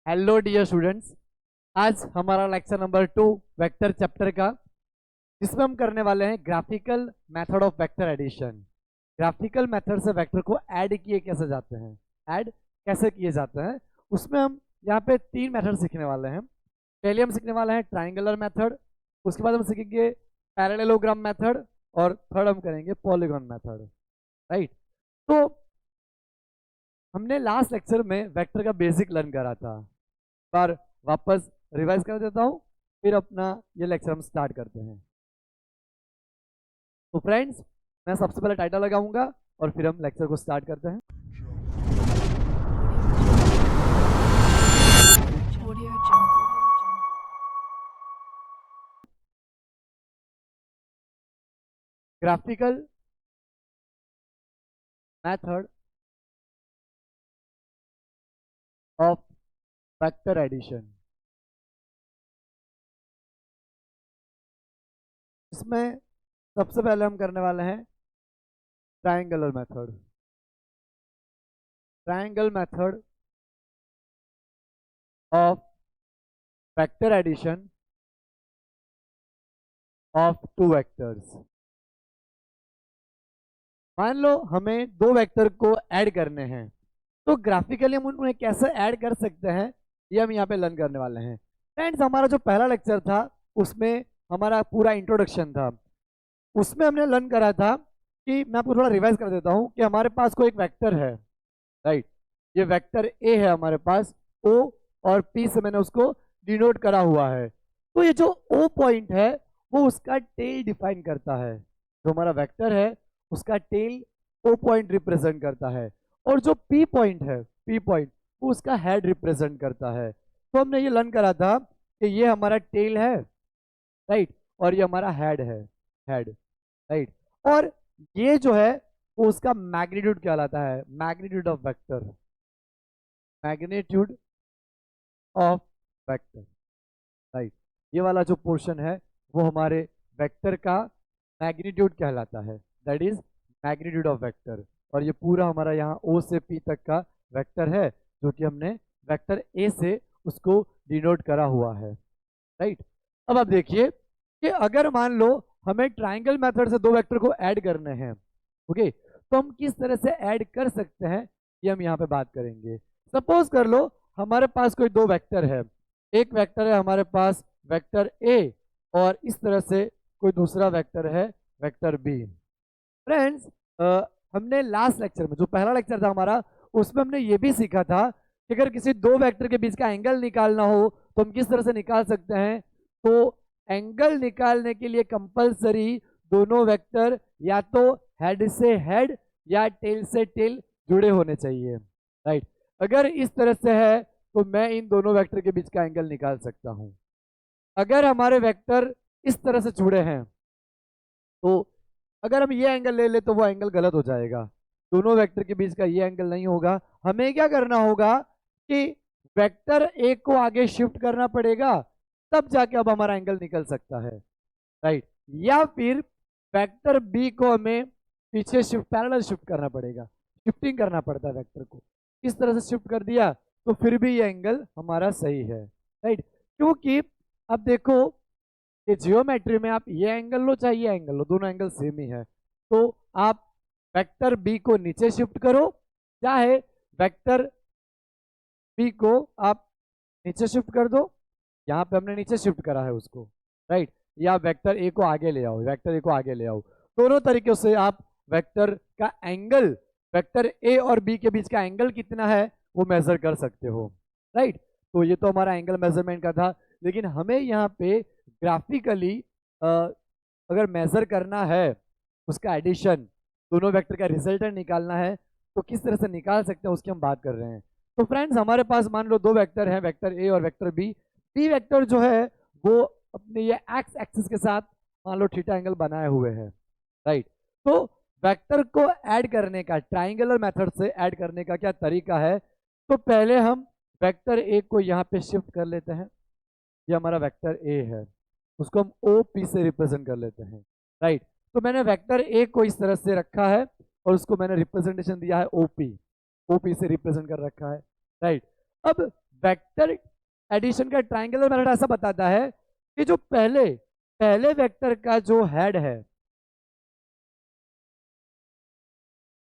Hello dear students. आज हमारा lecture number 2 vector chapter का, जिसमें हम करने वाले हैं graphical method of vector addition. Graphical method से वेक्टर को ऐड किए कैसे जाते हैं, ऐड कैसे किए जाते हैं, उसमें हम यहाँ पे 3 मेथड सीखने वाले हैं। पहले हम सीखने वाले हैं ट्राइंगुलर मेथड, उसके बाद हम सीखेंगे पैरेललोग्राम मेथड, और थर्ड हम करेंगे पॉलीगॉन मेथड। राइट। तो हमने लास्ट लेक्चर में वेक्टर का बेसिक लर्न करा था। बार वापस रिवाइज कर देता हूँ, फिर अपना ये लेक्चर हम स्टार्ट करते हैं। तो फ्रेंड्स, मैं सबसे पहले टाइटल लगाऊंगा और फिर हम लेक्चर को स्टार्ट करते हैं। Graphical method of vector addition. इसमें सबसे पहले हम करने वाले हैं triangular method. Triangle method of vector addition of 2 vectors. मान लो हमें 2 वेक्टर को ऐड करने हैं, तो ग्राफिकली हम उन्हें कैसे ऐड कर सकते हैं, ये हम यहाँ पे लर्न करने वाले हैं। फ्रेंड्स, हमारा जो पहला लेक्चर था उसमें हमारा पूरा इंट्रोडक्शन था। उसमें हमने लर्न करा था कि मैं आपको थोड़ा रिवाइज कर देता हूँ कि हमारे पास कोई एक वेक्टर है। राइट। ये वेक्टर ए है हमारे पास, ओ और पी से मैंने उसको डिनोट करा हुआ है। तो ये जो ओ पॉइंट है वो उसका टेल डिफाइन करता है। जो हमारा वेक्टर है उसका टेल ओ पॉइंट रिप्रेजेंट करता है, और जो पी पॉइंट है, पी पॉइंट, वो उसका हेड रिप्रेजेंट करता है। तो हमने ये लर्न करा था कि ये हमारा टेल है, राइट, और ये हमारा हेड है, हेड, राइट। और ये जो है वो उसका मैग्नीट्यूड कहलाता है, magnitude of vector, magnitude of vector, right. ये वाला जो पोर्शन है वो हमारे वेक्टर का मैग्नीट्यूड कहलाता है, that is magnitude of vector. और ये पूरा हमारा यहाँ ओ से पी तक का वेक्टर है, जो कि हमने वेक्टर ए से उसको डिनोट करा हुआ है, राइट। अब आप देखिए कि अगर मान लो हमें ट्राइंगल मेथड से 2 वेक्टर को ऐड करने हैं, ओके, तो हम किस तरह से ऐड कर सकते हैं ये हम यहाँ पे बात करेंगे। सपोज कर लो हमारे पास कोई 2 वेक्टर है। एक वेक्टर है हमारे पास वेक्टर ए, और इस तरह से कोई दूसरा वेक्टर है वेक्टर बी। फ्रेंड्स, हमने लास्ट लेक्चर में, जो पहला लेक्चर था हमारा, उसमें हमने ये भी सीखा था कि अगर किसी 2 वेक्टर के बीच का एंगल निकालना हो तो हम किस तरह से निकाल सकते हैं। तो एंगल निकालने के लिए कंपलसरी दोनों वेक्टर या तो हेड से हेड या टेल से टेल जुड़े होने चाहिए, राइट। अगर इस तरह से है तो मैं इन दोनों वेक्टर के बीच का एंगल निकाल सकता हूं। अगर हमारे वेक्टर इस तरह से जुड़े हैं तो अगर हम ये एंगल ले ले तो वो एंगल गलत हो जाएगा, दोनों वेक्टर के बीच का ये एंगल नहीं होगा। हमें क्या करना होगा कि वेक्टर ए को आगे शिफ्ट करना पड़ेगा, तब जाके अब हमारा एंगल निकल सकता है, राइट। या फिर वेक्टर बी को हमें पीछे शिफ्ट, पैरेलल शिफ्ट करना पड़ेगा, शिफ्टिंग करना पड़ता है वेक्टर को। इस तरह से शिफ्ट कर दिया तो फिर भी ये एंगल हमारा सही है, राइट। क्योंकि अब देखो कि जियोमेट्री में आप ये एंगल लो चाहे ये एंगल लो, दोनों एंगल सेम ही है। तो आप वेक्टर बी को नीचे शिफ्ट करो, चाहे वेक्टर बी को आप नीचे शिफ्ट कर दो, यहाँ पे हमने नीचे शिफ्ट करा है उसको, राइट। या वेक्टर ए को आगे ले आओ, वेक्टर ए को आगे ले आओ। दोनों तरीकों से आप वेक्टर का एंगल, वेक्टर ए और बी के बीच का एंगल कितना है वो मेजर कर सकते हो, राइट। तो ये तो हमारा एंगल मेजरमेंट का था, लेकिन हमें यहाँ पे ग्राफिकली अगर मेजर करना है उसका एडिशन, दोनों वेक्टर का रिजल्टेंट निकालना है, तो किस तरह से निकाल सकते हैं उसकी हम बात कर रहे हैं। तो फ्रेंड्स, हमारे पास मान लो 2 वेक्टर हैं, वेक्टर ए और वेक्टर बी। बी वेक्टर जो है वो अपने ये एक्स एक्सिस के साथ मान लो थीटा एंगल बनाए हुए हैं, राइट। तो वेक्टर को ऐड करने का, ट्राइंगुलर मेथड से ऐड करने का क्या तरीका है। तो पहले हम वेक्टर ए को यहाँ पे शिफ्ट कर लेते हैं, ये हमारा वेक्टर ए है, उसको हम ओ पी से रिप्रेजेंट कर लेते हैं, राइट। तो मैंने वेक्टर ए को इस तरह से रखा है और उसको मैंने रिप्रेजेंटेशन दिया है ओपी, ओपी से रिप्रेजेंट कर रखा है, राइट। अब वेक्टर एडिशन का ट्रायंगुलर मेथड ऐसा बताता है कि जो पहले वेक्टर का जो हेड है,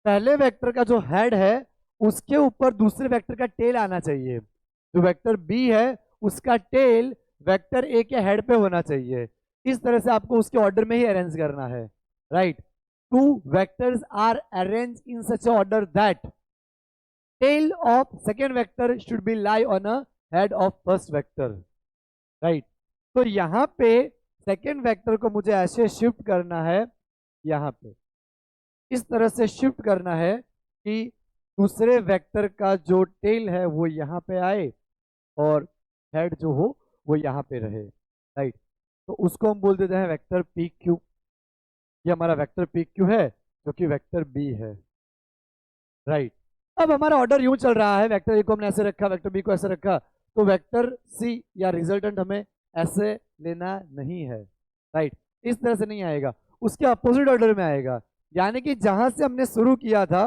पहले वेक्टर का जो हेड है उसके ऊपर दूसरे वेक्टर का टेल आना चाहिए। जो वेक्टर बी है उसका टेल वेक्टर ए के हेड पे होना चाहिए। इस तरह से आपको उसके ऑर्डर में ही अरेंज करना है, right. Two vectors are arrange in such order that tail of second vector should be lie on a head of first vector, right. तो यहाँ पे सेकेंड वेक्टर को मुझे ऐसे शिफ्ट करना है, यहाँ पे इस तरह से शिफ्ट करना है कि दूसरे वेक्टर का जो टेल है वो यहाँ पे आए और हेड जो हो वो यहाँ पे रहे, राइट। तो उसको हम बोल देते हैं वेक्टर पी क्यू। ये हमारा वेक्टर पी क्यू है जो कि वेक्टर बी है, राइट। अब हमारा ऑर्डर यूं चल रहा है, वेक्टर ए को हमने ऐसे रखा, वेक्टर बी को ऐसे रखा, तो वेक्टर सी या रिजल्टेंट हमें ऐसे लेना नहीं है, राइट। इस तरह से नहीं आएगा, उसके अपोजिट ऑर्डर में आएगा। यानी कि जहां से हमने शुरू किया था,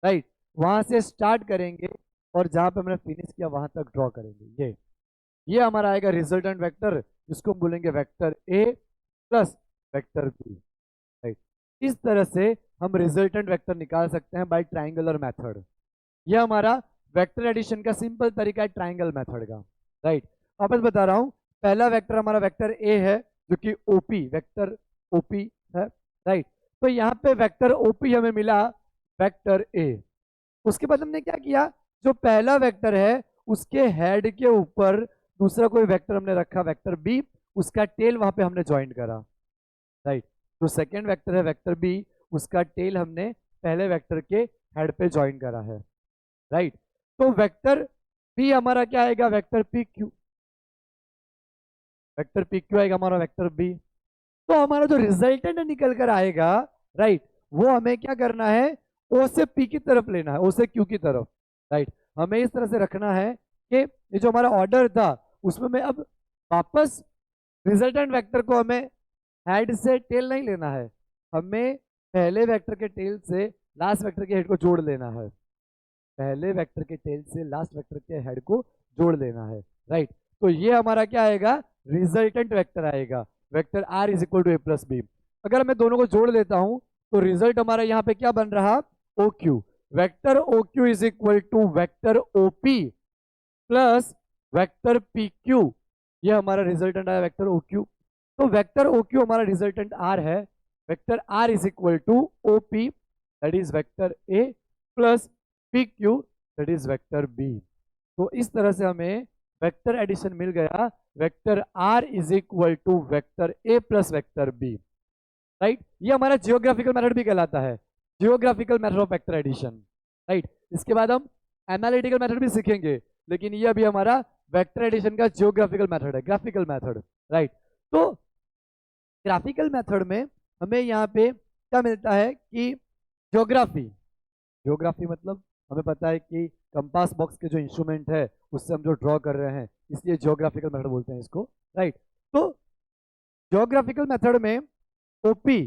राइट, वहां से स्टार्ट करेंगे और जहां पे हमने फिनिश किया वहां तक ड्रॉ करेंगे। ये हमारा आएगा रिजल्टेंट वेक्टर, जिसको हम बोलेंगे vector A plus vector B, right. इस तरह से हम रिजल्टेंट वेक्टर निकाल सकते हैं बाय ट्रायंगुलर मेथड। ये हमारा वेक्टर एडिशन का सिंपल तरीका है ट्रायंगल मेथड का, राइट। वापस बता रहा हूं, पहला वेक्टर हमारा वेक्टर ए है जो कि ओपी, वेक्टर ओपी है, राइट। तो यहाँ पे वेक्टर ओपी हमें मिला वेक्टर ए। उसके बाद हमने क्या किया, जो पहला वेक्टर है उसके हेड के ऊपर दूसरा कोई वेक्टर हमने रखा वेक्टर बी, उसका टेल वहां पे हमने ज्वाइन करा, राइट। जो सेकेंड वेक्टर है वेक्टर बी, उसका टेल हमने पहले वेक्टर के हेड पे ज्वाइन करा है, राइट। तो वेक्टर बी हमारा क्या आएगा, vector P Q, vector P Q आएगा हमारा वेक्टर बी। तो हमारा जो रिजल्टेंट निकल कर आएगा, राइट, वो हमें क्या करना है, ओ से पी की तरफ लेना है, ओ से क्यू की तरफ, राइट। हमें इस तरह से रखना है कि ये जो हमारा ऑर्डर था उसमें मैं अब वापस रिजल्टेंट वेक्टर को हमें हेड से टेल नहीं लेना है, हमें पहले वेक्टर के टेल से लास्ट वेक्टर के हेड को जोड़ लेना है, पहले वेक्टर के टेल से लास्ट वेक्टर के हेड को जोड़ लेना है, राइट। तो ये हमारा क्या आएगा, रिजल्टेंट वेक्टर आएगा, vector R is equal to A plus B. अगर मैं दोनों को जोड़ लेता हूं तो रिजल्ट हमारा यहाँ पे क्या बन रहा, O Q. Vector O Q is equal to vector OP plus vector P Q. ये हमारा रिजल्टेंट आया वेक्टर ओ क्यू। तो वेक्टर ओ क्यू हमारा रिजल्टेंट आर है, vector R is equal to O P that is vector A plus P Q that is vector B. तो इस तरह से हमें वेक्टर एडिशन मिल गया, vector R is equal to vector A plus vector B, right. ये हमारा geographical method भी कहलाता है, geographical method of vector addition, right. इसके बाद हम एनालिटिकल मेथड भी सीखेंगे, लेकिन ये अभी हमारा वेक्टर एडिशन का जियोग्राफिकल मेथड है, ग्राफिकल मेथड, राइट। तो ग्राफिकल मेथड में हमें यहाँ पे क्या मिलता है कि ज्योग्राफी, ज्योग्राफी मतलब हमें पता है कि कंपास बॉक्स के जो इंस्ट्रूमेंट है उससे हम जो ड्रॉ कर रहे हैं, इसलिए ज्योग्राफिकल मेथड बोलते हैं इसको, राइट। तो ज्योग्राफिकल मेथड में ओपी,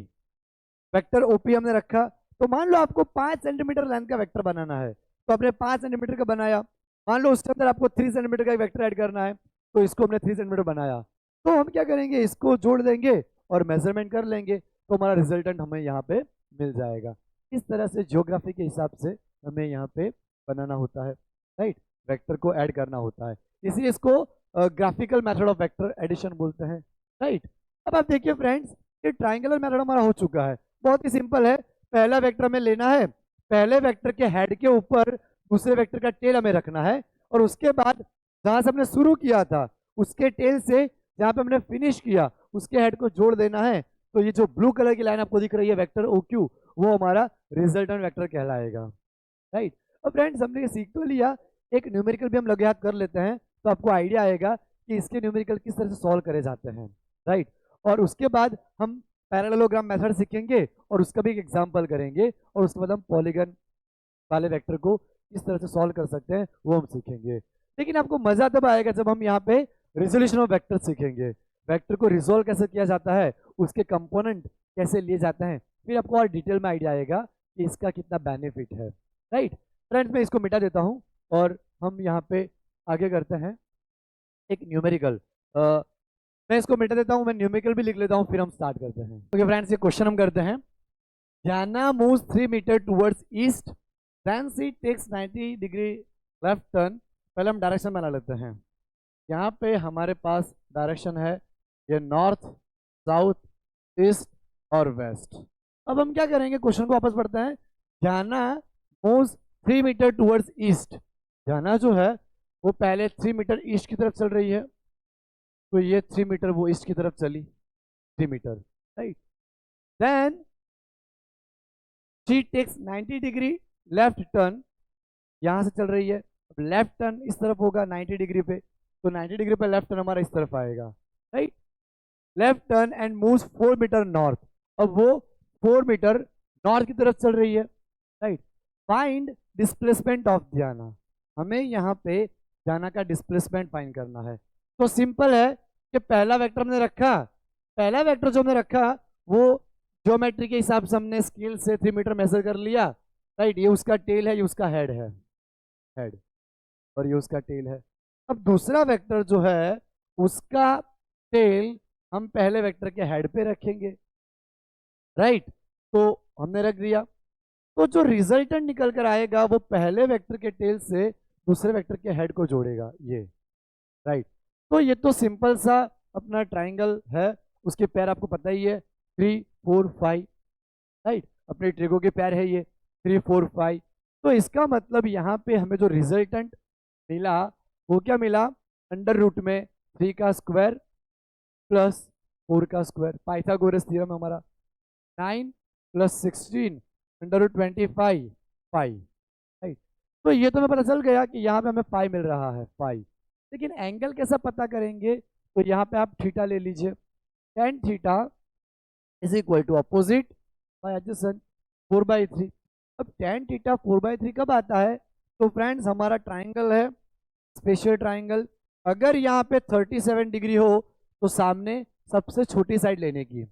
वेक्टर ओपी हमने रखा, तो मान लो आपको 5 सेंटीमीटर लेंथ का वेक्टर बनाना है, तो आपने 5 सेंटीमीटर का बनाया, मान लो उसके अंदर आपको 3 सेंटीमीटर का वेक्टर ऐड करना है, तो इसको हमने 3 सेंटीमीटर बनाया, तो हम क्या करेंगे, इसको जोड़ देंगे और मेजरमेंट कर लेंगे, तो हमारा रिजल्टेंट हमें यहाँ पे मिल जाएगा। इस तरह से ज्योग्राफी के हिसाब से हमें यहाँ पे बनाना होता है, राइट, वेक्टर को ऐड करना होता है, इसलिए इसको graphical method of vector addition बोलते हैं, राइट। अब आप देखिए फ्रेंड्स, ये ट्राइंगुलर मेथड हमारा हो चुका है, बहुत ही सिंपल है। पहला वेक्टर हमें लेना है, पहले वेक्टर के हेड के ऊपर दूसरे वेक्टर का टेल हमें रखना है, और उसके बाद जहां से हमने शुरू किया था उसके टेल से जहां पे हमने फिनिश किया उसके हेड को जोड़ देना है। तो ये जो ब्लू कलर की लाइन आपको दिख रही है वेक्टर ओ क्यू, वो हमारा रिजल्टेंट वेक्टर कहलाएगा, राइट। अब फ्रेंड्स हमने ये सीख तो लिया, एक न्यूमेरिकल भी हम लगे हाथ कर लेते हैं, तो आपको आइडिया आएगा कि इसके न्यूमेरिकल किस तरह से सॉल्व करे जाते हैं, राइट। और उसके बाद हम पैरेललोग्राम मेथड सीखेंगे और उसका भी एक एग्जाम्पल करेंगे, और उसके बाद हम पॉलीगन वाले वेक्टर को किस तरह से सॉल्व कर सकते हैं वो हम सीखेंगे। लेकिन आपको मजा तब आएगा जब हम यहाँ पे रिजोल्यूशन ऑफ वेक्टर सीखेंगे, वेक्टर को रिजोल्व कैसे किया जाता है, उसके कंपोनेंट कैसे लिए जाते हैं, फिर आपको और डिटेल में आइडिया आएगा कि इसका कितना बेनिफिट है, राइट। फ्रेंड्स मैं इसको मिटा देता हूँ और हम यहाँ पे आगे करते हैं एक न्यूमेरिकल। मैं इसको मिटा देता हूँ, मैं न्यूमेरिकल भी लिख लेता हूँ, फिर हम स्टार्ट करते हैं। ओके फ्रेंड्स, ये क्वेश्चन हम करते हैं। Jana moves 3 meter towards east, then she takes 90 degree left turn। पहले हम डायरेक्शन बना लेते हैं। यहाँ पे हमारे पास डायरेक्शन है ये नॉर्थ, साउथ, ईस्ट और वेस्ट। अब हम क्या करेंगे, क्वेश्चन को वापस पढ़ते हैं। जाना मूव्स 3 मीटर टूवर्ड्स ईस्ट। जाना जो है वो पहले 3 मीटर ईस्ट की तरफ चल रही है, तो ये 3 मीटर वो ईस्ट की तरफ चली, 3 metre, right. Then she takes 90 degree left turn, यहां से चल रही है। अब लेफ्ट टर्न इस तरफ होगा 90 डिग्री पे, तो 90 डिग्री पे लेफ्ट टर्न हमारा इस तरफ आएगा, right. Left turn and moves 4 metre north. अब वो 4 मीटर नॉर्थ की तरफ चल रही है, राइट। फाइंड डिस्प्लेसमेंट ऑफ जाना, हमें यहाँ पे जाना का डिस्प्लेसमेंट फाइंड करना है। तो सिंपल है कि पहला वेक्टर हमने रखा, पहला वेक्टर जो हमने रखा वो ज्योमेट्री के हिसाब से हमने स्केल से 3 मीटर मेजर कर लिया, राइट। ये उसका टेल है, ये उसका हेड है, हेड, और ये उसका टेल है। अब दूसरा वेक्टर जो है उसका टेल हम पहले वेक्टर के हेड पे रखेंगे, राइट। तो हमने रख दिया, तो जो रिजल्टेंट निकल कर आएगा वो पहले वेक्टर के टेल से दूसरे वेक्टर के हेड को जोड़ेगा, ये, राइट। तो ये तो सिंपल सा अपना ट्राइंगल है, उसके पैर आपको पता ही है, 3 4 5, राइट। अपने ट्रिगो के पैर है ये 3 4 5। तो इसका मतलब यहाँ पे हमें जो रिजल्टेंट मिला वो क्या मिला, अंडर रूट में 3 का स्क्वायर प्लस 4 का स्क्वायर, पाइथागोरस थ्योरम हमारा। 9 प्लस 16 अंडर रूट 25 5, राइट। तो ये तो हमें पता चल गया कि यहाँ पे हमें पाई मिल रहा है, पाई। लेकिन एंगल कैसा पता करेंगे, तो यहाँ पे आप थीटा ले लीजिए। tan theta is equal to opposite by adjacent 4/3। अब tan थीटा 4/3 कब आता है, तो फ्रेंड्स हमारा ट्राइंगल है स्पेशल ट्राइंगल। अगर यहाँ पे 37 डिग्री हो तो सामने सबसे छोटी साइड लेने की,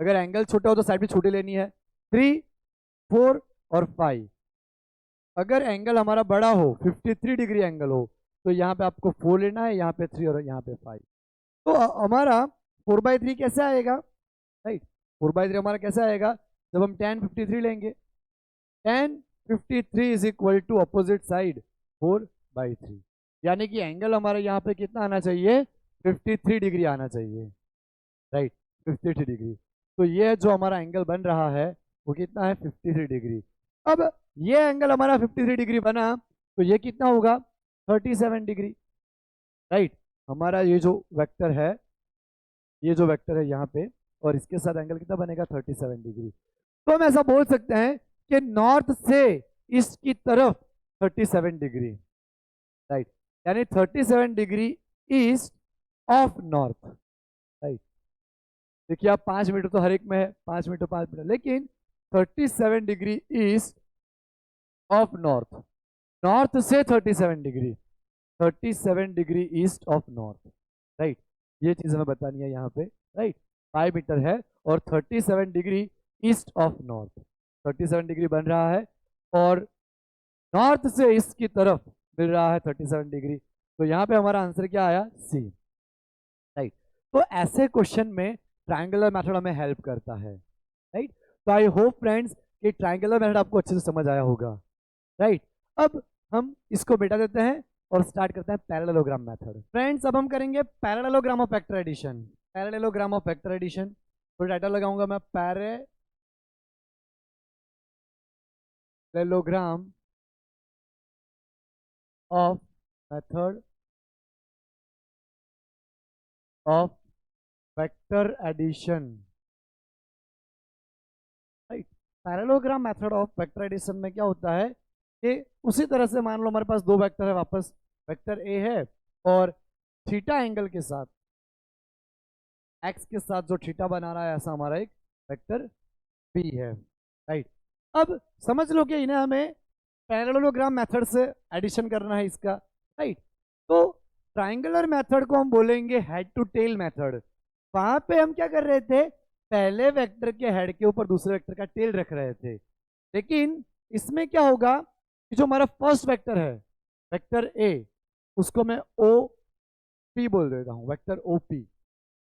अगर एंगल छोटा हो तो साइड भी छोटी लेनी है, 3 4 और 5। अगर एंगल हमारा बड़ा हो 53 डिग्री एंगल हो तो यहाँ पे आपको 4 लेना है, यहाँ पे 3 और यहाँ पे 5। तो हमारा 4/3 कैसे आएगा, राइट। 4/3 हमारा कैसे आएगा, जब हम tan 53 लेंगे, tan 53 is equal to opposite side 4/3, यानी कि एंगल हमारे यहाँ पे कितना आना चाहिए, 53 डिग्री आना चाहिए, राइट, 53 डिग्री। तो ये जो हमारा एंगल बन रहा है वो कितना है, 53 डिग्री। अब ये एंगल हमारा 53 डिग्री बना तो ये कितना होगा, 37 डिग्री, राइट। हमारा ये जो वेक्टर है, ये जो वेक्टर है यहाँ पे, और इसके साथ एंगल कितना बनेगा, 37 डिग्री। तो हम ऐसा बोल सकते हैं कि नॉर्थ से ईस्ट की तरफ 37 डिग्री, राइट, यानी 37 degree east of north, right. देखिए आप 5 मीटर तो हर एक में है, 5 मीटर 5 मीटर, लेकिन 37 degree east of north, north से 37 degree, 37 degree east of north, right. ये चीज हमें बतानी है यहाँ पे, राइट। 5 मीटर है और 37 degree east of north, 37 degree बन रहा है, और नॉर्थ से ईस्ट की तरफ मिल रहा है 37 डिग्री। तो यहाँ पे हमारा आंसर क्या आया, सी, राइट। तो ऐसे क्वेश्चन में ट्रायंगुलर मेथड हमें हेल्प करता है, राइट। तो आई होप फ्रेंड्स कि ट्रायंगुलर मेथड आपको अच्छे से समझ आया होगा, राइट। अब हम इसको मिटा देते हैं और स्टार्ट करते हैं पैरेललोग्राम मेथड। फ्रेंड्स अब हम करेंगे parallelogram of vector addition, parallelogram of vector addition. तो टाइटल लगाऊंगा मैं, parallelogram of method of vector addition, right. Parallelogram method of vector addition में क्या होता है कि उसी तरह से मान लो हमारे पास दो वेक्टर है, वापस वेक्टर ए है और थीटा एंगल के साथ, एक्स के साथ जो थीटा बना रहा है, ऐसा हमारा एक वेक्टर बी है, राइट। अब समझ लो कि इन्हें हमें पैरेललोग्राम मेथड से एडिशन करना है इसका, राइट। तो ट्राइंगुलर मेथड को हम बोलेंगे हेड टू टेल मेथड। वहां पे हम क्या कर रहे थे, पहले वेक्टर के हेड के ऊपर दूसरे वेक्टर का टेल रख रहे थे, लेकिन इसमें क्या होगा कि जो हमारा फर्स्ट वेक्टर है, वेक्टर ए, उसको मैं ओ पी बोल देता हूँ, वेक्टर ओ पी,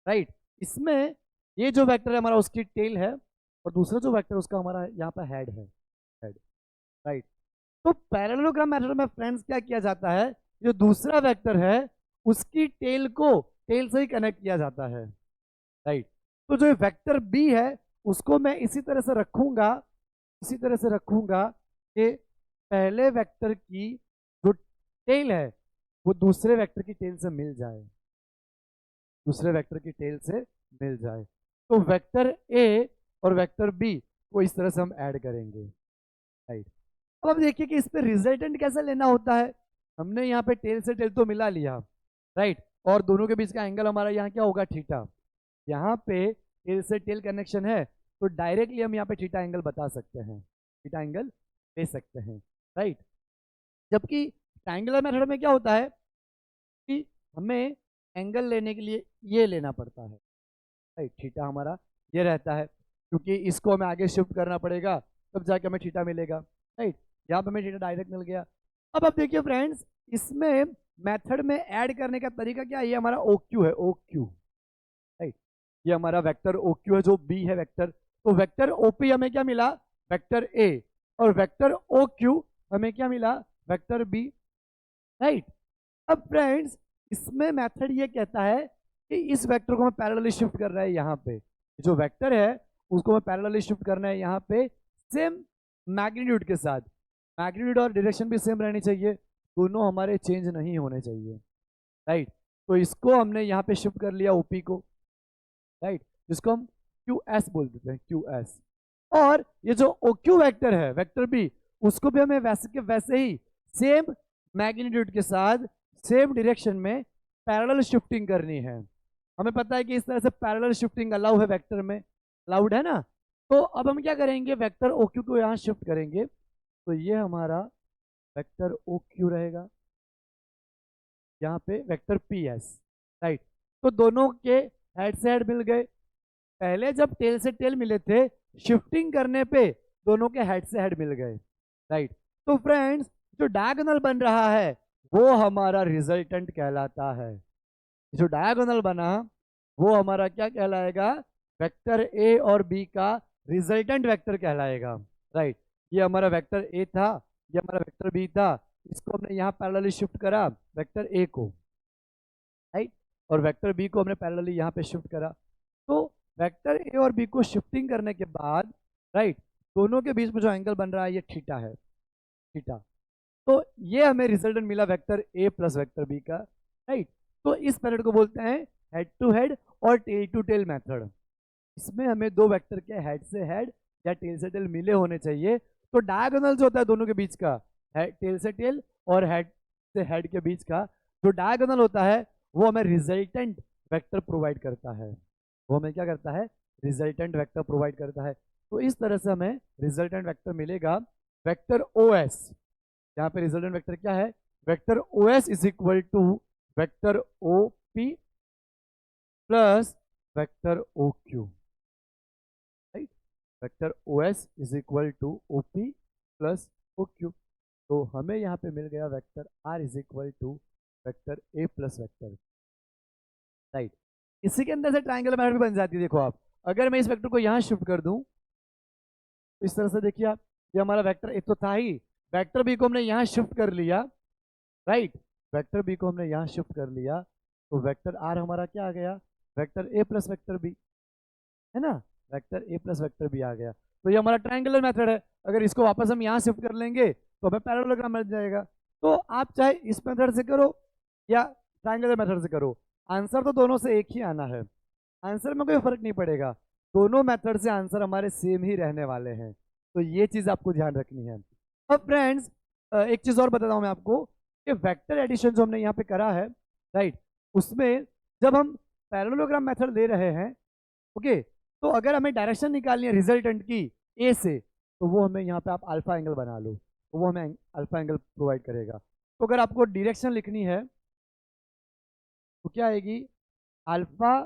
राइट। इसमें ये जो वेक्टर है हमारा उसकी टेल है, और दूसरा जो वेक्टर उसका हमारा यहाँ पे हेड है, हेड, राइट। तो पैरेललोग्राम मेथड में फ्रेंड्स क्या किया जाता है, जो दूसरा वेक्टर है उसकी टेल को टेल से ही कनेक्ट किया जाता है, राइट। तो जो वेक्टर बी है उसको मैं इसी तरह से रखूंगा, इसी तरह से रखूंगा कि पहले वेक्टर की जो टेल है वो दूसरे वेक्टर की टेल से मिल जाए, दूसरे वेक्टर की टेल से मिल जाए। तो वेक्टर ए और वेक्टर बी को इस तरह से हम ऐड करेंगे, राइट। अब आप देखिए कि इस पे रिजल्टेंट कैसे लेना होता है। हमने यहाँ पे टेल से टेल तो मिला लिया, राइट, और दोनों के बीच का एंगल हमारा यहाँ क्या होगा, थीटा। यहाँ पे टेल से टेल कनेक्शन है तो डायरेक्टली हम यहाँ पे थीटा एंगल बता सकते हैं, थीटा एंगल ले सकते हैं, राइट। जबकि ट्रायंगुलर मेथड में क्या होता है कि हमें एंगल लेने के लिए ये लेना पड़ता है, राइट, थीटा हमारा ये रहता है, क्योंकि इसको हमें आगे शिफ्ट करना पड़ेगा तब जाके हमें थीटा मिलेगा, राइट। यहाँ पे हमें थीटा डायरेक्ट मिल गया। अब आप देखिए फ्रेंड्स, इसमें मेथड में ऐड करने का तरीका क्या है, ये हमारा ओ क्यू है, ओ क्यू, राइट। ये हमारा वेक्टर ओ क्यू है जो बी है वेक्टर। तो वेक्टर ओपी हमें क्या मिला, वेक्टर ए, और वेक्टर ओ क्यू हमें क्या मिला, वेक्टर बी, राइट। अब फ्रेंड्स इसमें मेथड ये कहता है कि इस वेक्टर को हमें पैरेलली शिफ्ट कर रहा है, यहाँ पे जो वेक्टर है उसको हमें पैरेलली शिफ्ट करना है यहाँ पे सेम मैग्नीट्यूड के साथ। मैग्नीट्यूड और डायरेक्शन भी सेम रहनी चाहिए, दोनों हमारे चेंज नहीं होने चाहिए, राइट। तो इसको हमने यहाँ पे शिफ्ट कर लिया ओपी को, राइट, जिसको हम क्यू एस बोल देते हैं, क्यू एस। और ये जो ओ क्यू वेक्टर है वेक्टर बी, उसको भी हमें वैसे के वैसे ही सेम मैग्नीट्यूड के साथ सेम डायरेक्शन में पैरेलल शिफ्टिंग करनी है। हमें पता है कि इस तरह से पैरेलल शिफ्टिंग अलाउ है वेक्टर में, अलाउड है ना। तो अब हम क्या करेंगे, वेक्टर ओ क्यू को यहाँ शिफ्ट करेंगे, तो ये हमारा वेक्टर ओ क्यू रहेगा, यहाँ पे वेक्टर पी एस, राइट। तो दोनों के हेड से हेड मिल गए। पहले जब टेल से टेल मिले थे, शिफ्टिंग करने पे दोनों के हेड से हेड मिल गए, राइट। तो फ्रेंड्स जो डायगोनल बन रहा है वो हमारा रिजल्टेंट कहलाता है। जो डायगोनल बना वो हमारा क्या कहलाएगा, वेक्टर ए और बी का रिजल्टेंट वेक्टर कहलाएगा, राइट। ये हमारा वेक्टर ए था, ये हमारा वेक्टर बी था, इसको हमने यहाँ पैरेलली शिफ्ट करा वेक्टर ए को, राइट, और वेक्टर बी को हमने पैरेलली यहाँ पे शिफ्ट करा। तो वेक्टर ए और बी को शिफ्टिंग करने के बाद, राइट, दोनों के बीच में जो एंगल बन रहा है ये थीटा है, थीटा। तो ये हमें रिजल्टेंट मिला vector A plus vector B का, राइट। तो इस मेथड को बोलते हैं हेड टू हेड और टेल टू टेल मेथड। इसमें हमें दो वेक्टर के हेड से हेड या टेल से टेल मिले होने चाहिए। तो डायगोनल जो होता है दोनों के बीच का, टेल से टेल और हेड से हेड के बीच का जो डायगोनल होता है वो हमें रिजल्टेंट वेक्टर प्रोवाइड करता है, वो हमें क्या करता है, रिजल्टेंट वेक्टर प्रोवाइड करता है। तो इस तरह से हमें रिजल्टेंट वेक्टर मिलेगा वेक्टर ओ एस। यहाँ पे रिजल्टेंट वेक्टर क्या है, vector O S is equal to vector O P plus vector O Q, right. Vector O S is equal to O P plus O Q. तो हमें यहाँ पे मिल गया vector R is equal to vector A plus vector, right. इसी के अंदर से ट्रायंगल मेथड भी बन जाती है। देखो आप, अगर मैं इस वेक्टर को यहाँ शिफ्ट कर दूं तो इस तरह से देखिए आप, ये हमारा वेक्टर ए तो था ही, वेक्टर बी को हमने यहाँ शिफ्ट कर लिया, राइट, वेक्टर बी को हमने यहाँ शिफ्ट कर लिया, तो वेक्टर आर हमारा क्या आ गया, vector A plus vector B, है ना, vector A plus vector B आ गया। तो ये हमारा ट्रायंगुलर मेथड है। अगर इसको वापस हम यहाँ शिफ्ट कर लेंगे तो हमें पैरेललोग्राम मिल जाएगा। तो आप चाहे इस मेथड से करो या ट्रायंगुलर मेथड से करो, आंसर तो दोनों से एक ही आना है, आंसर में कोई फर्क नहीं पड़ेगा, दोनों मेथड से आंसर हमारे सेम ही रहने वाले हैं। तो ये चीज आपको ध्यान रखनी है। अब फ्रेंड्स एक चीज और बताता हूँ मैं आपको कि वेक्टर एडिशन जो हमने यहाँ पे करा है, राइट, उसमें जब हम पैरेललोग्राम मेथड ले रहे हैं, ओके, तो अगर हमें डायरेक्शन निकालनी है रिजल्टेंट की ए से, तो वो हमें यहाँ पे आप अल्फा एंगल बना लो, तो वो हमें अल्फा एंगल प्रोवाइड करेगा। तो अगर आपको डायरेक्शन लिखनी है तो क्या आएगी, alpha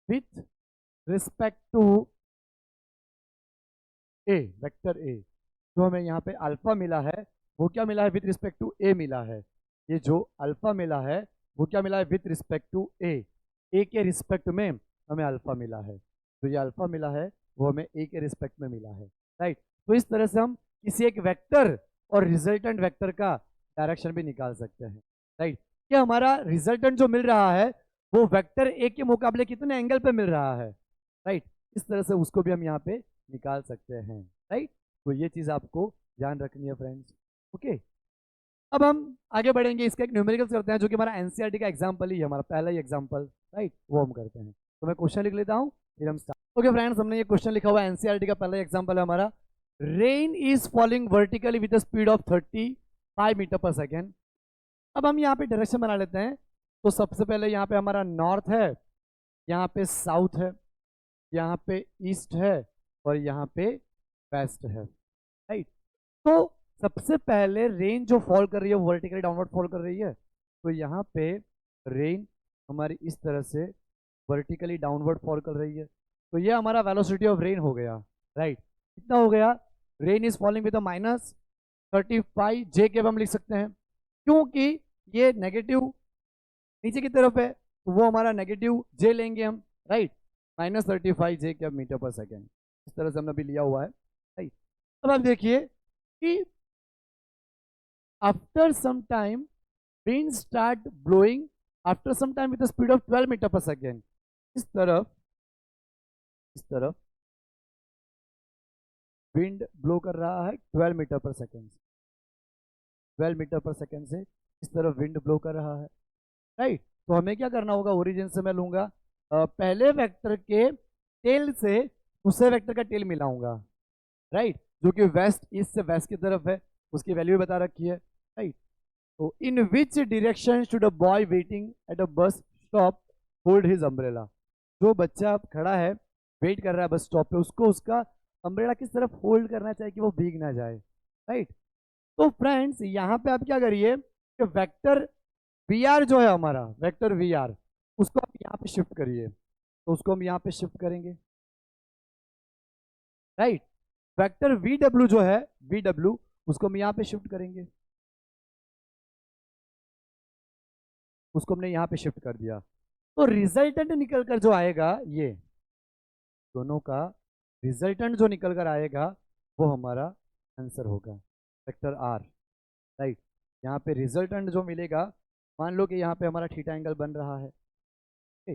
with respect to A, vector A. जो हमें यहाँ पे अल्फा मिला है वो क्या मिला है, विथ रिस्पेक्ट टू ए मिला है। ये जो अल्फा मिला है वो क्या मिला है, विथ रिस्पेक्ट टू ए के रिस्पेक्ट में हमें अल्फा मिला है। तो ये अल्फा मिला है वो हमें ए के रिस्पेक्ट में मिला है, राइट। तो इस तरह से हम किसी एक वेक्टर और रिजल्टेंट वेक्टर का डायरेक्शन भी निकाल सकते हैं, राइट। कि हमारा रिजल्टेंट जो मिल रहा है वो वेक्टर ए के मुकाबले कितने एंगल पे मिल रहा है, राइट। इस तरह से उसको भी हम यहाँ पे निकाल सकते हैं, राइट। तो ये चीज़ आपको ध्यान रखनी है फ्रेंड्स, ओके। अब हम आगे बढ़ेंगे, इसका एक न्यूमेरिकल्स करते हैं जो कि हमारा एनसीईआरटी का एग्जांपल ही है, हमारा पहला ही एग्जांपल, राइट, वो हम करते हैं। तो मैं क्वेश्चन लिख लेता हूँ फिर हम स्टार्ट। ओके फ्रेंड्स, हमने ये क्वेश्चन लिखा हुआ है, एनसीईआरटी का पहला एग्जांपल है हमारा, rain is falling vertically with speed of 35 metre per second. अब हम यहाँ पे डायरेक्शन बना लेते हैं। तो सबसे पहले यहाँ पे हमारा नॉर्थ है, यहाँ पे साउथ है, यहाँ पे ईस्ट है और यहाँ पे वेस्ट है, राइट। तो सबसे पहले रेन जो फॉल कर रही है वो वर्टिकली डाउनवर्ड फॉल कर रही है। तो यहाँ पे रेन हमारी इस तरह से वर्टिकली डाउनवर्ड फॉल कर रही है। तो ये हमारा वेलोसिटी ऑफ रेन हो गया, राइट। कितना हो गया, रेन इज फॉलिंग विद -35 जे के हम लिख सकते हैं, क्योंकि ये नेगेटिव नीचे की तरफ है तो वो हमारा नेगेटिव जे लेंगे हम, राइट। -35 जे के मीटर पर सेकेंड, इस तरह से हमने अभी लिया हुआ है, राइट। अब आप देखिए कि after some time wind start blowing after some time with a speed of 12 metre per second. इस तरफ विंड ब्लो कर रहा है 12 metre per second, 12 metre per second से इस तरफ विंड ब्लो कर रहा है, राइट। तो हमें क्या करना होगा, ओरिजिन से मैं लूंगा पहले वेक्टर के टेल से दूसरे वेक्टर का टेल मिलाऊंगा, राइट, जो कि वेस्ट ईस्ट से वेस्ट की तरफ है, उसकी वैल्यू बता रखी है, राइट। तो in which direction should a boy waiting at a bus stop hold his umbrella. जो बच्चा खड़ा है वेट कर रहा है बस स्टॉप पे, उसको उसका अम्ब्रेला किस तरफ होल्ड करना चाहिए कि वो भीग ना जाए, राइट। तो फ्रेंड्स यहाँ पे आप क्या करिए कि वेक्टर वी आर जो है हमारा वेक्टर वी आर, उसको आप यहाँ पे शिफ्ट करिए। तो उसको हम यहाँ पे शिफ्ट करेंगे, राइट। वेक्टर वी डब्ल्यू जो है वी डब्ल्यू, उसको हम यहाँ पे शिफ्ट करेंगे, उसको हमने यहाँ पे शिफ्ट कर दिया। तो रिजल्टेंट निकल कर जो आएगा, ये दोनों का रिजल्टेंट जो निकल कर आएगा वो हमारा आंसर होगा, वेक्टर आर, राइट। यहाँ पे रिजल्टेंट जो मिलेगा, मान लो कि यहाँ पे हमारा थीटा एंगल बन रहा है, ओके,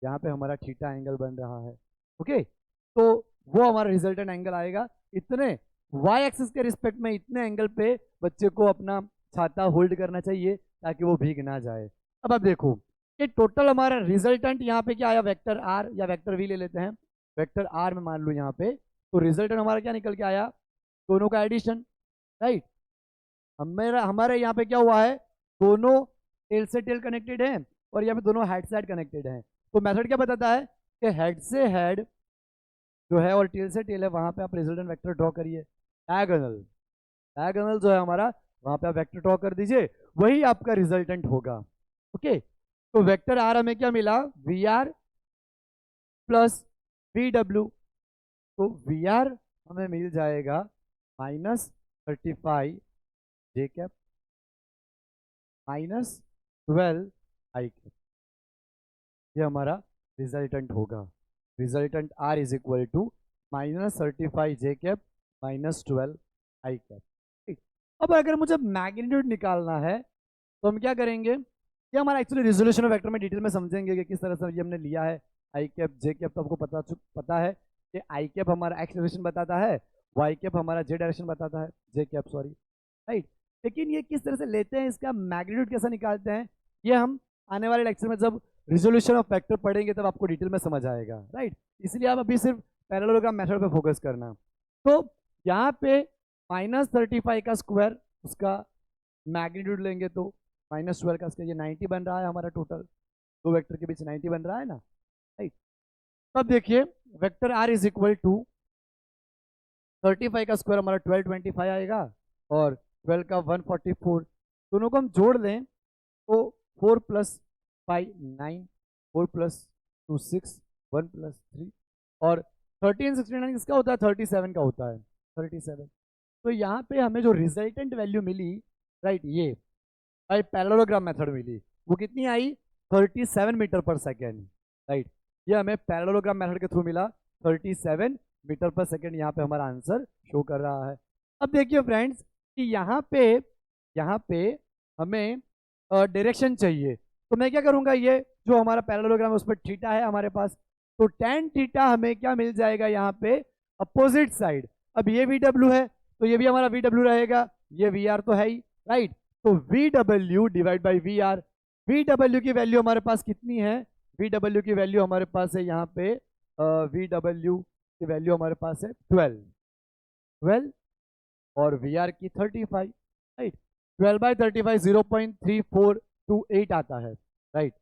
यहाँ पे हमारा थीटा एंगल बन रहा है, ओके। तो वो हमारा रिजल्टेंट एंगल आएगा इतने, वाई एक्सिस के रिस्पेक्ट में इतने एंगल पे बच्चे को अपना छाता होल्ड करना चाहिए ताकि वो भीग ना जाए। अब आप देखो कि टोटल हमारा रिजल्टेंट यहाँ पे क्या आया, वेक्टर आर या वेक्टर वी ले लेते हैं, वेक्टर आर में मान लो यहाँ पे, तो रिजल्टेंट हमारा क्या निकल के आया, दोनों का एडिशन, राइट। हमारे यहाँ पे क्या हुआ है, दोनों टेल से टेल कनेक्टेड है और यहाँ पे दोनों हेड से हेड कनेक्टेड है। तो मेथड क्या बताता है कि हेड से हेड जो है और टेल से टेल है, वहां पे आप रिजल्टेंट वेक्टर ड्रॉ करिए, डायगोनल, डायगोनल जो है हमारा वहां पे आप वेक्टर ड्रॉ कर दीजिए, वही आपका रिजल्टेंट होगा, ओके। तो वेक्टर आर हमें क्या मिला, V R plus V W. तो वी आर हमें मिल जाएगा -35 जे कैप -12 आई कैप, ये हमारा रिजल्टेंट होगा। Resultant R is equal to -35 J cap -12 I cap, ठीक। अब अगर मुझे मैग्नीट्यूड निकालना है तो हम क्या करेंगे, ये हमारा एक्चुअली रिजोल्यूशन ऑफ वेक्टर में डिटेल में समझेंगे कि किस तरह से ये हमने लिया है। आई कैप जे कैप तो आपको पता है कि आई कैप हमारा एक्स डायरेक्शन बताता है, वाई कैप हमारा जे डायरेक्शन बताता है, जे कैप सॉरी, राइट। लेकिन ये किस तरह से लेते हैं, इसका मैग्नीट्यूड कैसे निकालते हैं, ये हम आने वाले लेक्चर में जब रिजोल्यूशन ऑफ फैक्टर पढ़ेंगे तब आपको डिटेल में समझ आएगा, राइट। इसलिए आप अभी सिर्फ पैरेललोग्राम मेथड पे फोकस करना। तो यहाँ पे -35 का स्क्वायर, उसका मैग्नीट्यूड लेंगे तो -12 का स्क्वायर, ये 90 बन रहा है हमारा, टोटल दो वेक्टर के बीच 90 बन रहा है ना, राइट। अब देखिए vector R is equal to 35 का स्क्वायर हमारा 1225 आएगा और 12 का 144, दोनों को हम जोड़ लें तो 4 + 5 9, 4 + 2 6, 1 + 3 और 13 69 किसका होता है, 37 का होता है, 37। तो यहाँ पे हमें जो रिजल्टेंट वैल्यू मिली, राइट, ये भाई पैरेललोग्राम मेथड मिली, वो कितनी आई 37 मीटर पर सेकेंड, राइट। ये हमें पैरेललोग्राम मेथड के थ्रू मिला 37 मीटर पर सेकेंड, यहाँ पे हमारा आंसर शो कर रहा है। अब देखिए फ्रेंड्स कि यहाँ पे हमें डायरेक्शन चाहिए, तो मैं क्या करूँगा, ये जो हमारा पैरेललोग्राम है उस पर थीटा है हमारे पास, तो tan थीटा हमें क्या मिल जाएगा यहाँ पे अपोजिट साइड। अब ये VW है तो ये भी हमारा VW रहेगा, ये VR तो है ही, राइट। तो VW divide by VR, VW की वैल्यू हमारे पास कितनी है, VW की वैल्यू हमारे पास है यहाँ पे VW की वैल्यू हमारे पास है 12 और VR की 35, राइट। 12/35 0.3428 आता है, राइट।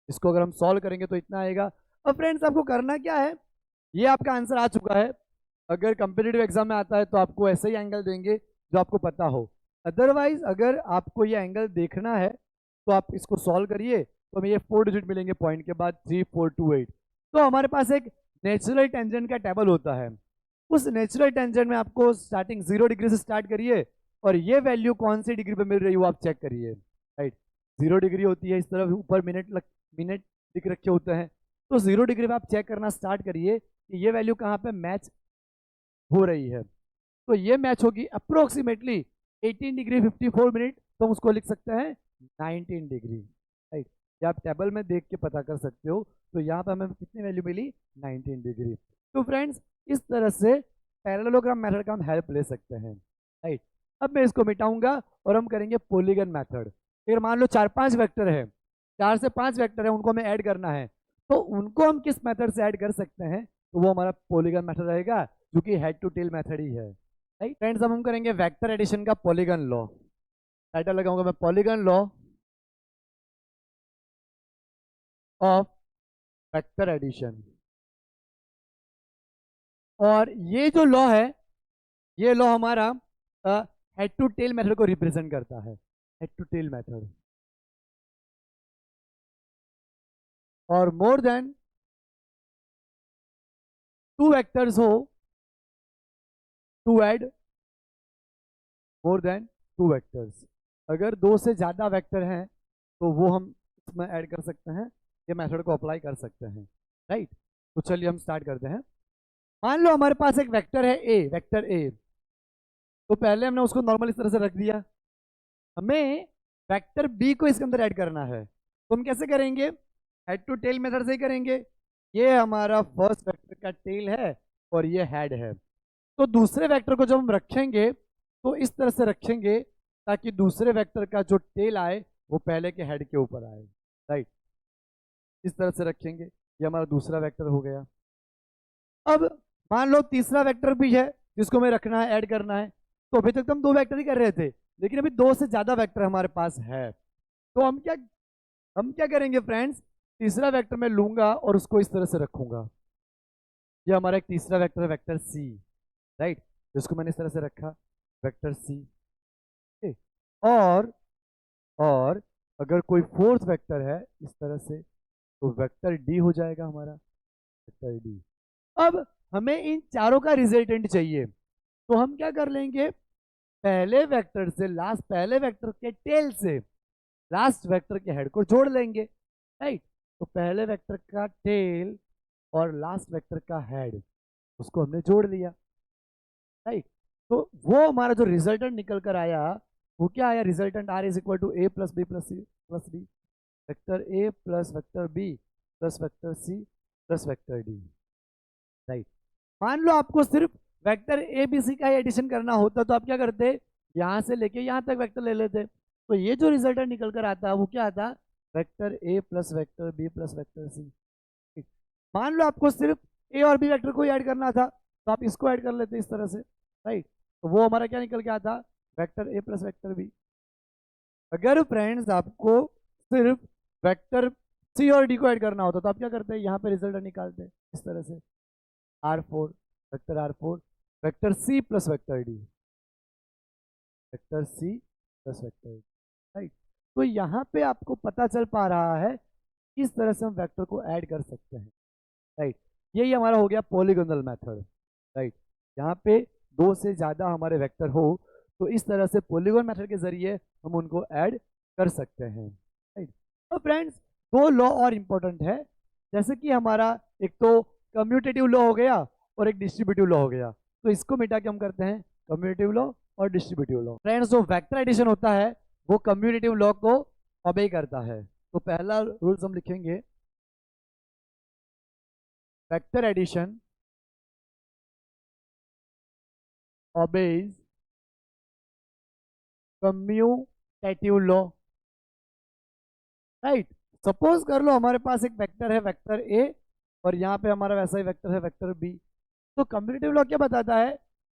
इसको अगर हम सॉल्व करेंगे तो इतना आएगा। अब फ्रेंड्स आपको करना क्या है, ये आपका आंसर आ चुका है। अगर कंपिटिटिव एग्जाम में आता है तो आपको ऐसे ही एंगल देंगे जो आपको पता हो, अदरवाइज अगर आपको ये एंगल देखना है तो आप इसको सॉल्व करिए, तो हमें ये 4 डिजिट मिलेंगे पॉइंट के बाद 3428। तो हमारे पास एक नेचुरल टेंजेंट का टेबल होता है, उस नेचुरल टेंजेंट में आपको स्टार्टिंग 0 डिग्री से स्टार्ट करिए और ये वैल्यू कौन सी डिग्री पे मिल रही है वो आप चेक करिए, राइट। 0 डिग्री होती है, इस तरफ ऊपर मिनट दिख रखे होते हैं, तो 0 डिग्री पे आप चेक करना स्टार्ट करिए कि ये वैल्यू कहाँ पे मैच हो रही है। तो ये मैच होगी अप्रोक्सीमेटली 18 डिग्री 54 मिनट, तो हम उसको लिख सकते हैं 19 डिग्री, राइट। ये आप टेबल में देख के पता कर सकते हो। तो यहाँ पे हमें कितनी वैल्यू मिली 19 डिग्री। तो फ्रेंड्स इस तरह से पैरेललोग्राम मेथड का हम हेल्प ले सकते हैं, राइट। अब मैं इसको मिटाऊंगा और हम करेंगे पॉलीगन मेथड। अगर मान लो 4-5 वेक्टर है, 4 से 5 वेक्टर है, उनको हमें ऐड करना है, तो उनको हम किस मेथड से ऐड कर सकते हैं, तो वो हमारा पॉलीगन मेथड रहेगा, जो कि हेड टू टेल मेथड ही है, राइट। फ्रेंड्स अब हम करेंगे वेक्टर एडिशन का पॉलीगन लॉ। टाइटल लगाऊंगा मैं polygon law of vector addition. और ये जो लॉ है, ये लॉ हमारा हेड टू टेल मेथड को रिप्रेजेंट करता है, हेड टू टेल मेथड। और more than 2 vectors how to add more than 2 vectors, अगर 2 से ज़्यादा वेक्टर हैं तो वो हम इसमें ऐड कर सकते हैं, ये मेथड को अप्लाई कर सकते हैं, राइट। तो चलिए हम स्टार्ट करते हैं। मान लो हमारे पास एक वेक्टर है ए, वेक्टर ए, तो पहले हमने उसको नॉर्मल इस तरह से रख दिया। हमें वेक्टर बी को इसके अंदर ऐड करना है, तो हम कैसे करेंगे, हेड टू टेल मेथड से ही करेंगे। ये हमारा फर्स्ट वेक्टर का टेल है और ये हेड है, तो दूसरे वेक्टर को जब हम रखेंगे तो इस तरह से रखेंगे ताकि दूसरे वेक्टर का जो टेल आए वो पहले के हेड के ऊपर आए, राइट। इस तरह से रखेंगे, ये हमारा दूसरा वेक्टर हो गया। अब मान लो तीसरा वेक्टर भी है जिसको हमें रखना है, ऐड करना है, तो अभी तक तो हम 2 वेक्टर ही कर रहे थे, लेकिन अभी 2 से ज्यादा वेक्टर हमारे पास है, तो हम क्या करेंगे फ्रेंड्स, तीसरा वेक्टर मैं लूंगा और उसको इस तरह से रखूंगा। ये हमारा एक तीसरा वेक्टर है, वेक्टर सी, राइट, जिसको मैंने इस तरह से रखा, वेक्टर सी। और अगर कोई फोर्थ वेक्टर है इस तरह से, तो वेक्टर डी हो जाएगा हमारा, वेक्टर डी। अब हमें इन चारों का रिजल्टेंट चाहिए, तो हम क्या कर लेंगे, पहले वेक्टर से लास्ट, पहले वेक्टर के टेल से लास्ट वेक्टर के हेड को जोड़ लेंगे, राइट। तो पहले वेक्टर का टेल और लास्ट वेक्टर का हेड, उसको हमने जोड़ लिया, राइट। तो वो हमारा जो रिजल्टेंट निकल कर आया वो क्या आया, resultant R is equal to A plus B plus C plus D, vector A plus vector B plus vector C plus vector D, right. मान लो आपको सिर्फ वेक्टर ए बी सी का ही एडिशन करना होता तो आप क्या करते, यहाँ से लेके यहाँ तक वेक्टर ले लेते, तो ये जो रिजल्टेंट निकल कर आता वो क्या आता, vector A plus vector B plus vector C. मान लो आपको सिर्फ ए और बी वेक्टर को ऐड करना था, तो आप इसको ऐड कर लेते इस तरह से, राइट। तो वो हमारा क्या निकल के आता, vector A plus vector B. अगर फ्रेंड्स आपको सिर्फ वेक्टर सी और डी को ऐड करना होता तो आप क्या करते हैं, यहाँ पे रिजल्ट निकालते इस तरह से, R4, vector R4, vector C plus vector D, vector C plus vector D, right. तो यहाँ पे आपको पता चल पा रहा है किस तरह से हम वेक्टर को ऐड कर सकते हैं, राइट। यही हमारा हो गया पॉलीगोनल मेथड, राइट। यहाँ पे 2 से ज़्यादा हमारे वेक्टर हो तो इस तरह से पॉलीगोन मेथड के जरिए हम उनको ऐड कर सकते हैं, राइट। तो फ्रेंड्स दो लॉ और इम्पोर्टेंट है, जैसे कि हमारा एक तो कम्यूटेटिव लॉ हो गया और एक डिस्ट्रीब्यूटिव लॉ हो गया। तो इसको मिटा के हम करते हैं कम्यूटेटिव लॉ और डिस्ट्रीब्यूटिव लॉ। फ्रेंड्स जो वेक्टर एडिशन होता है वो कम्यूटेटिव लॉ को ओबे करता है। तो पहला रूल्स हम लिखेंगे, vector addition obeys commutative law, right. Suppose कर लो हमारे पास एक वेक्टर है वेक्टर ए और यहाँ पे हमारा वैसा ही वेक्टर है वेक्टर बी। तो कम्यूटेटिव लॉ क्या बताता है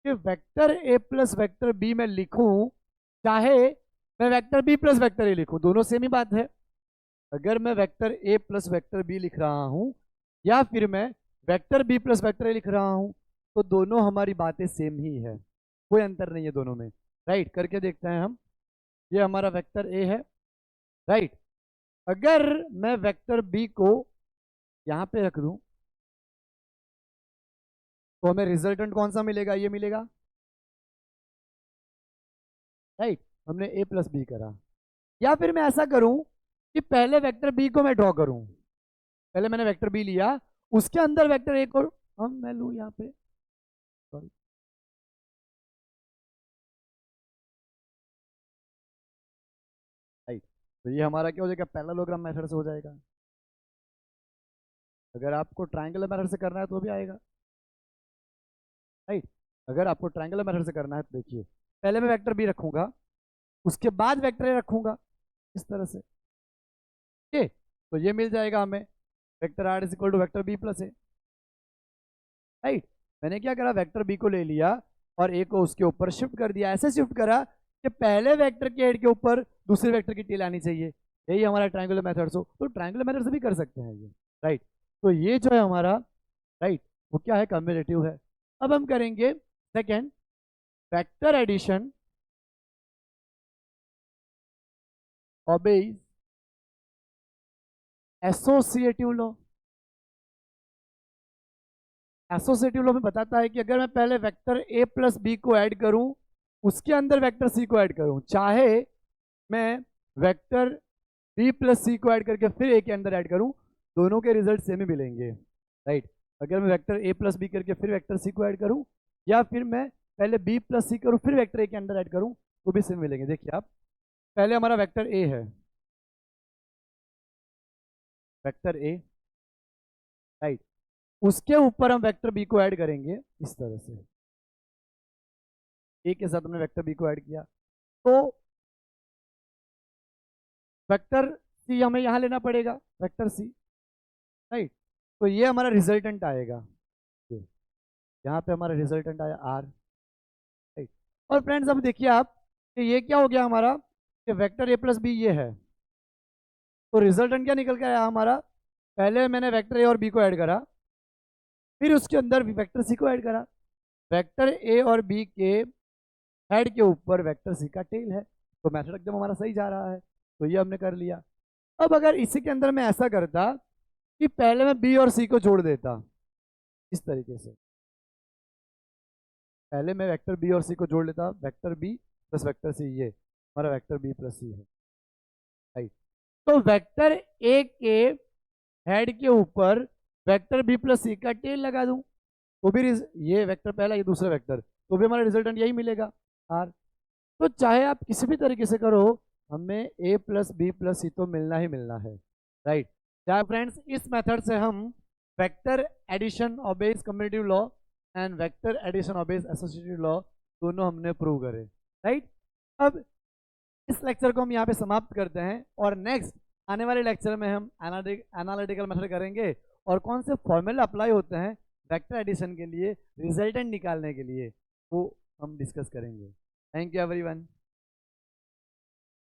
कि vector A plus vector B में लिखूं, चाहे मैं vector B plus vector A लिखूं, दोनों सेम ही बात है। अगर मैं vector A plus vector B लिख रहा हूं या फिर मैं vector B plus vector A लिख रहा हूं, तो दोनों हमारी बातें सेम ही है, कोई अंतर नहीं है दोनों में, राइट। करके देखते हैं हम। ये हमारा वेक्टर ए है, राइट। अगर मैं वेक्टर बी को यहां पे रख दूं तो हमें रिजल्टेंट कौन सा मिलेगा, ये मिलेगा, राइट। हमने ए प्लस बी करा। या फिर मैं ऐसा करूं कि पहले वेक्टर बी को मैं ड्रॉ करूं, पहले मैंने वेक्टर बी लिया, उसके अंदर वेक्टर ए को मैं लू यहाँ पे, सॉरी, राइट। तो ये हमारा क्या हो जाएगा, पैरेललोग्राम मेथड से हो जाएगा। अगर आपको ट्रायंगुलर मेथड से करना है तो भी आएगा, राइट। अगर आपको ट्रायंगुलर मेथड से करना है तो देखिए, पहले मैं वेक्टर बी रखूंगा, उसके बाद वेक्टर ए रखूंगा, इस तरह से, ठीक। तो ये मिल जाएगा हमें vector R is equal to vector B plus A, right. मैंने क्या करा, वेक्टर बी को ले लिया और ए को उसके ऊपर शिफ्ट कर दिया। ऐसे शिफ्ट करा कि पहले वेक्टर के हेड के ऊपर दूसरे वेक्टर की टेल आनी चाहिए। यही हमारा ट्रायंगुलर मेथड हो, तो ट्रायंगुलर मेथड से भी कर सकते हैं ये, राइट। तो ये जो है हमारा, राइट, वो क्या है, कम्यूटेटिव है। अब हम करेंगे second, vector addition obeys associative law. Associative law में बताता है कि अगर मैं पहले वेक्टर ए प्लस बी को ऐड करूं, उसके अंदर वेक्टर सी को ऐड करूं, चाहे मैं वेक्टर बी प्लस सी को ऐड करके फिर ए के अंदर ऐड करूं, दोनों के रिजल्ट सेम ही मिलेंगे, राइट। अगर मैं वेक्टर ए प्लस बी करके फिर वेक्टर सी को ऐड करूं, या फिर मैं पहले बी प्लस सी करूं फिर वेक्टर ए के अंदर ऐड करूं, तो भी सेम मिलेंगे। देखिए आप, पहले हमारा वेक्टर ए है, वेक्टर ए, राइट, उसके ऊपर हम वेक्टर बी को ऐड करेंगे इस तरह से, ए के साथ हमने वेक्टर बी को ऐड किया, तो वेक्टर सी हमें यहां लेना पड़ेगा, वेक्टर सी, राइट। तो ये हमारा रिजल्टेंट आएगा, यहाँ पे हमारा रिजल्टेंट आया आर, राइट। और फ्रेंड्स अब देखिए आप कि ये क्या हो गया हमारा, कि वेक्टर ए प्लस बी ये है, तो रिजल्टेंट क्या निकल के आया हमारा, पहले मैंने वेक्टर ए और बी को ऐड करा, फिर उसके अंदर वेक्टर सी को ऐड करा, वेक्टर ए और बी के हेड के ऊपर वेक्टर सी का टेल है, तो मेथड एकदम हमारा सही जा रहा है। तो ये हमने कर लिया। अब अगर इसी के अंदर मैं ऐसा करता कि पहले मैं बी और सी को जोड़ देता इस तरीके से, पहले मैं वेक्टर बी और सी को जोड़ लेता, vector B plus vector C, ये हमारा वेक्टर बी प्लस सी है, राइट। तो वेक्टर ए के हेड के ऊपर वेक्टर बी प्लस सी का टेल लगा दूं, तो भी ये वेक्टर पहला ये दूसरा वेक्टर, तो भी हमारा रिजल्टेंट यही मिलेगा आर। तो चाहे आप किसी भी तरीके से करो, हमें ए प्लस बी प्लस सी तो मिलना ही मिलना है, राइट। चाहे फ्रेंड्स इस मेथड से हम vector addition obeys commutative law and vector addition obeys associative law दोनों हमने प्रूव करे, राइट। अब इस लेक्चर को हम यहाँ पे समाप्त करते हैं और नेक्स्ट आने वाले लेक्चर में हम एनालिटिकल मेथड करेंगे और कौन से फॉर्मूला अप्लाई होते हैं वेक्टर एडिशन के लिए, रिजल्टेंट निकालने के लिए, वो हम डिस्कस करेंगे। Thank you everyone.